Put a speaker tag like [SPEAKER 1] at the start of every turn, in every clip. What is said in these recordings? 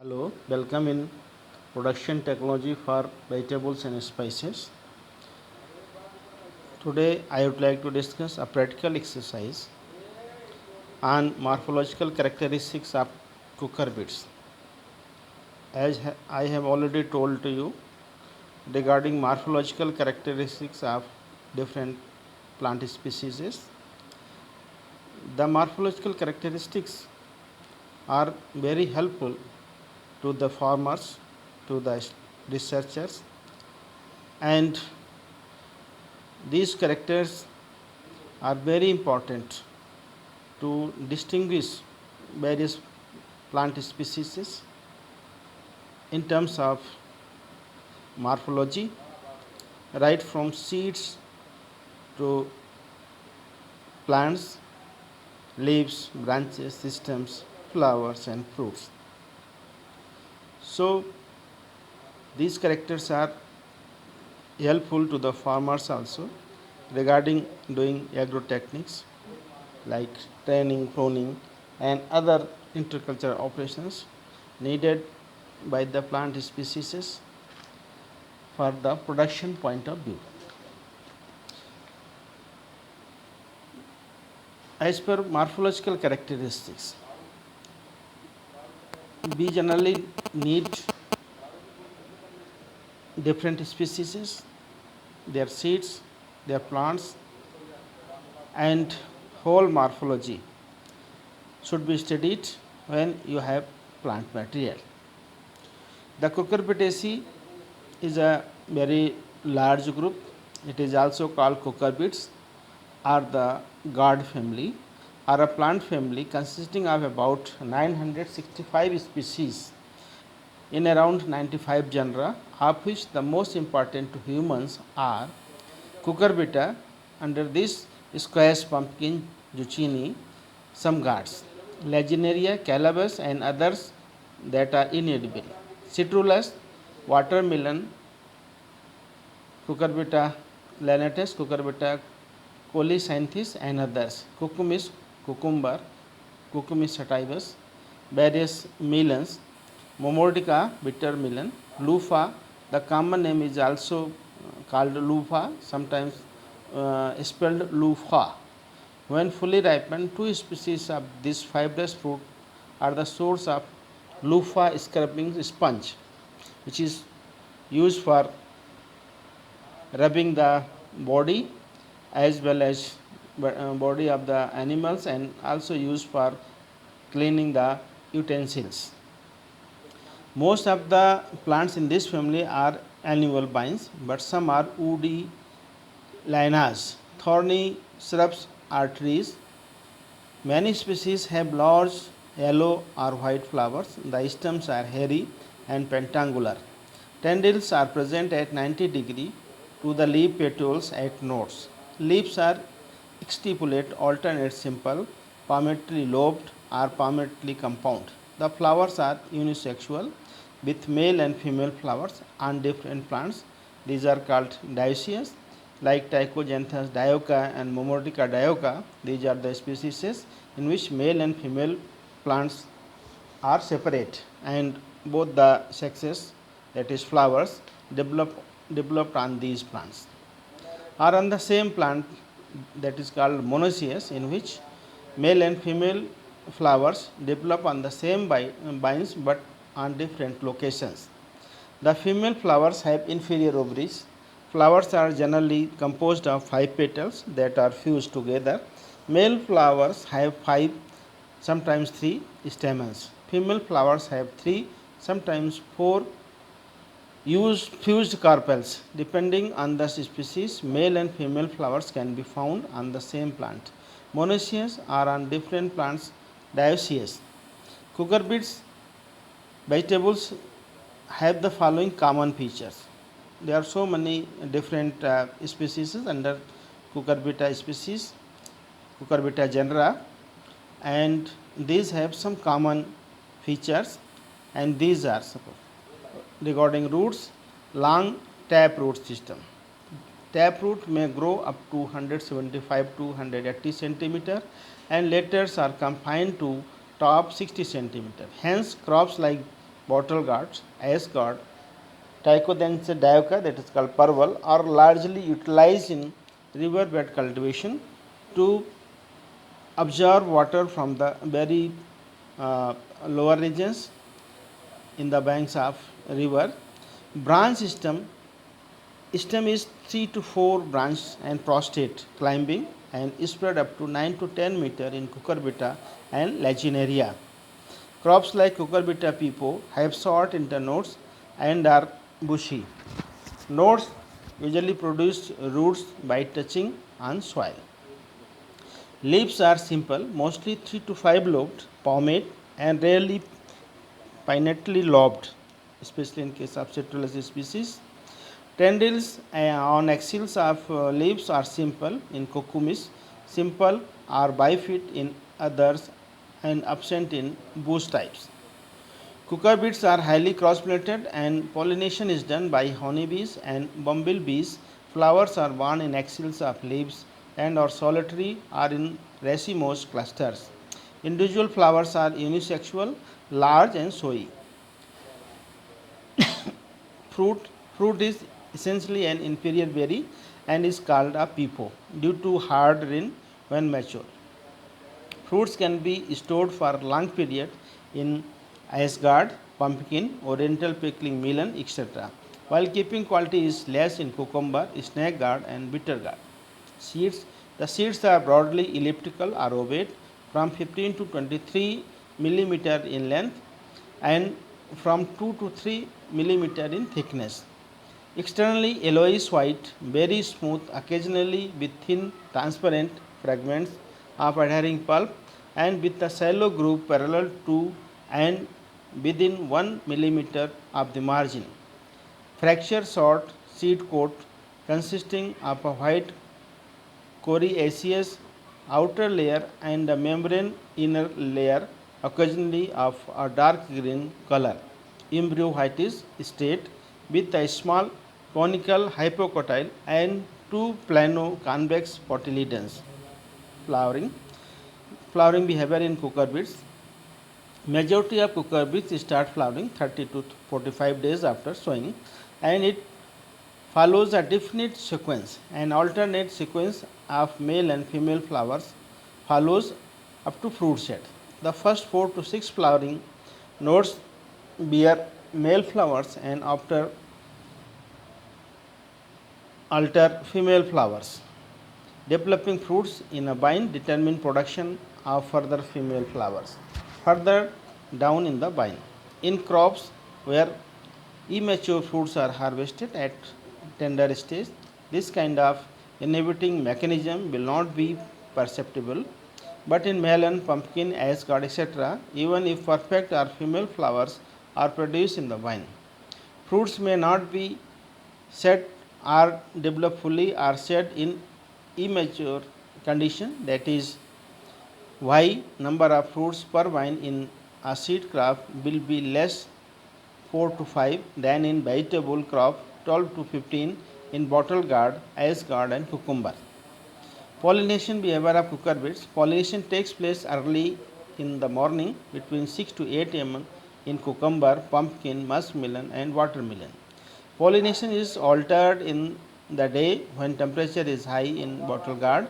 [SPEAKER 1] Hello, welcome in production technology for vegetables and spices. Today I would like to discuss a practical exercise on morphological characteristics of cucurbits. I have already told to you regarding morphological characteristics of different plant species. The morphological characteristics are very helpful to the farmers, to the researchers, and these characters are very important to distinguish various plant species in terms of morphology, right from seeds to plants, leaves, branches, stems, flowers, and fruits. So, these characters are helpful to the farmers also regarding doing agro techniques like training, pruning, and other intercultural operations needed by the plant species for the production point of view. As per morphological characteristics, we generally need different species, their seeds, their plants, and whole morphology should be studied when you have plant material. The Cucurbitaceae is a very large group. It is also called cucurbits or the gourd family or a plant family consisting of about 965 species in around 95 genera, of which the most important to humans are cucurbita, under this squash, pumpkin, zucchini, some gourds, lagenaria, calabash, and others that are inedible, citrullus, watermelon, cucurbita lanatus, cucurbita colocynthis, and others, cucumis, cucumber, cucumis sativus, various melons, momordica, bitter melon, loofah. The common name is also called loofah, sometimes spelled loofah. When fully ripened, two species of this fibrous fruit are the source of loofah scrubbing sponge, which is used for rubbing the body as well as body of the animals, and also used for cleaning the utensils. Most of the plants in this family are annual vines, but some are woody lianas, thorny shrubs or trees. Many species have large yellow or white flowers. The stems are hairy and pentangular. Tendrils are present at 90° to the leaf petioles at nodes. Leaves are exstipulate, alternate, simple, palmately lobed or palmately compound. The flowers are unisexual with male and female flowers on different plants. These are called dioecious, like Trichojanthus dioica and Momordica dioica. These are the species in which male and female plants are separate, and both the sexes, that is flowers, developed on these plants. Or on the same plant, that is called monoecious, in which male and female flowers develop on the same vines but on different locations. The female flowers have inferior ovaries. Flowers are generally composed of 5 petals that are fused together. Male flowers have 5, sometimes 3 stamens. Female flowers have 3, sometimes 4 fused carpels. Depending on the species, male and female flowers can be found on the same plant. Monoecious are on different plants, dioecious. Cucurbits vegetables have the following common features. There are so many different species under cucurbita species, cucurbita genera, and these have some common features, and these are regarding roots, long taproot system. Taproot may grow up to 175 to 180 centimeter, and letters are confined to top 60 centimeter. Hence, crops like bottle gourd, ash gourd, Trichodense dioica, that is called purval, are largely utilized in riverbed cultivation to absorb water from the very uh, lower regions in the banks of river. Branch stem is 3 to 4 branch and prostate climbing and spread up to 9 to 10 meter in cucurbita and lagenaria. Crops like cucurbita pepo have short internodes and are bushy. Nodes usually produce roots by touching on soil. Leaves are simple, mostly 3 to 5 lobed, palmate, and rarely pinnately lobed, especially in case of Citrullus species. Tendrils on axils of leaves are simple in Cucumis, simple or bifid in others, and absent in bush types. Cucurbids are highly cross-pollinated and pollination is done by honeybees and bumblebees. Flowers are borne in axils of leaves and are solitary or in racemose clusters. Individual flowers are unisexual, large and showy. Fruit Fruit is essentially an inferior berry and is called a pepo due to hard rind when mature. Fruits can be stored for long period in ice gourd, pumpkin, oriental pickling melon, etc. While keeping quality is less in cucumber, snake gourd and bitter gourd. Seeds The seeds are broadly elliptical or ovate from 15 to 23 millimeter in length and from 2 to 3 millimeter in thickness. Externally yellowish white, very smooth, occasionally with thin transparent fragments of adhering pulp and with a shallow groove parallel to and within 1 millimeter of the margin. Fracture short seed coat consisting of a white coriaceous outer layer and a membrane inner layer, occasionally of a dark green color. Embryo whitish state with a small conical hypocotyle and two plano convex cotyledons. Flowering. Flowering behavior in cucurbids. Majority of cucurbids start flowering 30 to 45 days after sowing, and it follows a definite sequence. An alternate sequence of male and female flowers follows up to fruit set. The first 4 to 6 flowering nodes bear male flowers and after alter female flowers. Developing fruits in a vine determine production of further female flowers further down in the vine. In crops where immature fruits are harvested at tender stage, this kind of inhibiting mechanism will not be perceptible, but in melon, pumpkin, ash gourd, etc., even if perfect or female flowers are produced in the vine, fruits may not be set or develop fully or shed in immature condition. That is why number of fruits per vine in a seed crop will be less 4 to 5 than in vegetable crop, 12 to 15 in bottle gourd, ash gourd and cucumber. Pollination behavior of cucurbids. Pollination takes place early in the morning between 6 to 8 am in cucumber, pumpkin, muskmelon and watermelon. Pollination is altered in the day when temperature is high in bottle gourd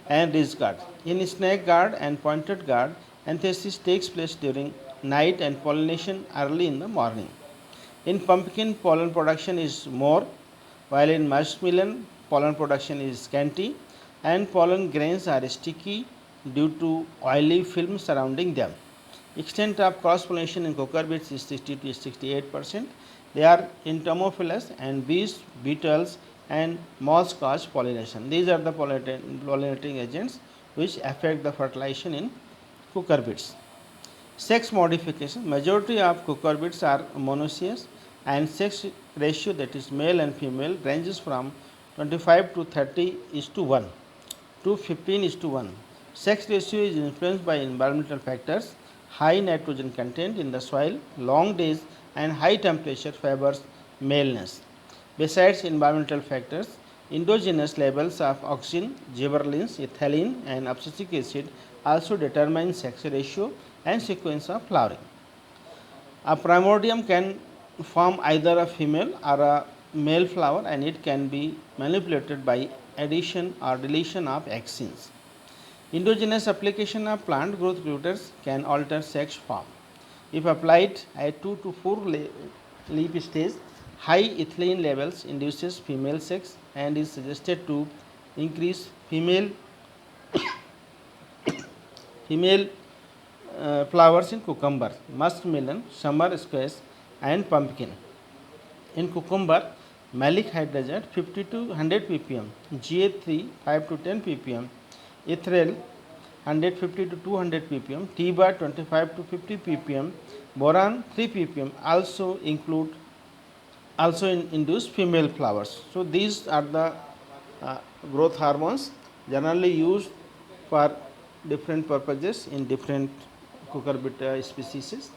[SPEAKER 1] and ridge gourd. In snake gourd and pointed gourd, anthesis takes place during night and pollination early in the morning. In pumpkin, pollen production is more, while in muskmelon, pollen production is scanty and pollen grains are sticky due to oily film surrounding them. Extent of cross pollination in cucurbids is 60 to 68%. They are entomophilous and bees, beetles and moths cause pollination. These are the pollinating agents which affect the fertilization in cucurbids. Sex modification. Majority of cucurbids are monoecious and sex ratio, that is male and female, ranges from 25 to 30 is to 1 to 15 is to 1. Sex ratio is influenced by environmental factors. High nitrogen content in the soil, long days and high temperature favors maleness. Besides environmental factors, endogenous levels of oxygen, gibberellins, ethylene and abscisic acid also determine sex ratio and sequence of flowering. A primordium can form either a female or a male flower, and it can be manipulated by addition or deletion of axons. Endogenous application of plant growth regulators can alter sex form. If applied at 2 to 4 leaf stage, high ethylene levels induces female sex and is suggested to increase female flowers in cucumber, muskmelon, summer squash, and pumpkin. In cucumber, malic hydrazide 50 to 100 ppm, GA3 5 to 10 ppm, ethyl 150 to 200 ppm, T-bar 25 to 50 ppm, boron 3 ppm also induce female flowers. So these are the uh, growth hormones generally used for different purposes in different cucurbita species.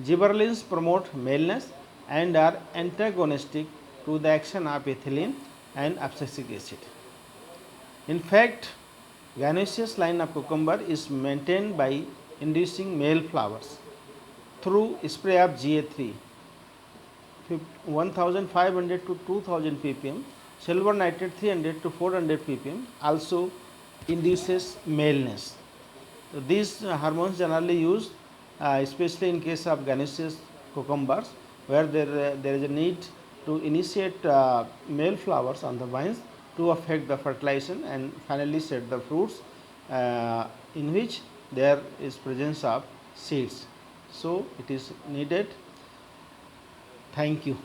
[SPEAKER 1] Gibberellins promote maleness and are antagonistic to the action of ethylene and abscisic acid. In fact, gynoecious line of cucumber is maintained by inducing male flowers through spray of GA3 1500 to 2000 ppm, silver nitrate 300 to 400 ppm also induces maleness. So these hormones generally used especially in case of gynoecious cucumbers, where there is a need to initiate male flowers on the vines to affect the fertilization and finally set the fruits in which there is presence of seeds. So it is needed. Thank you.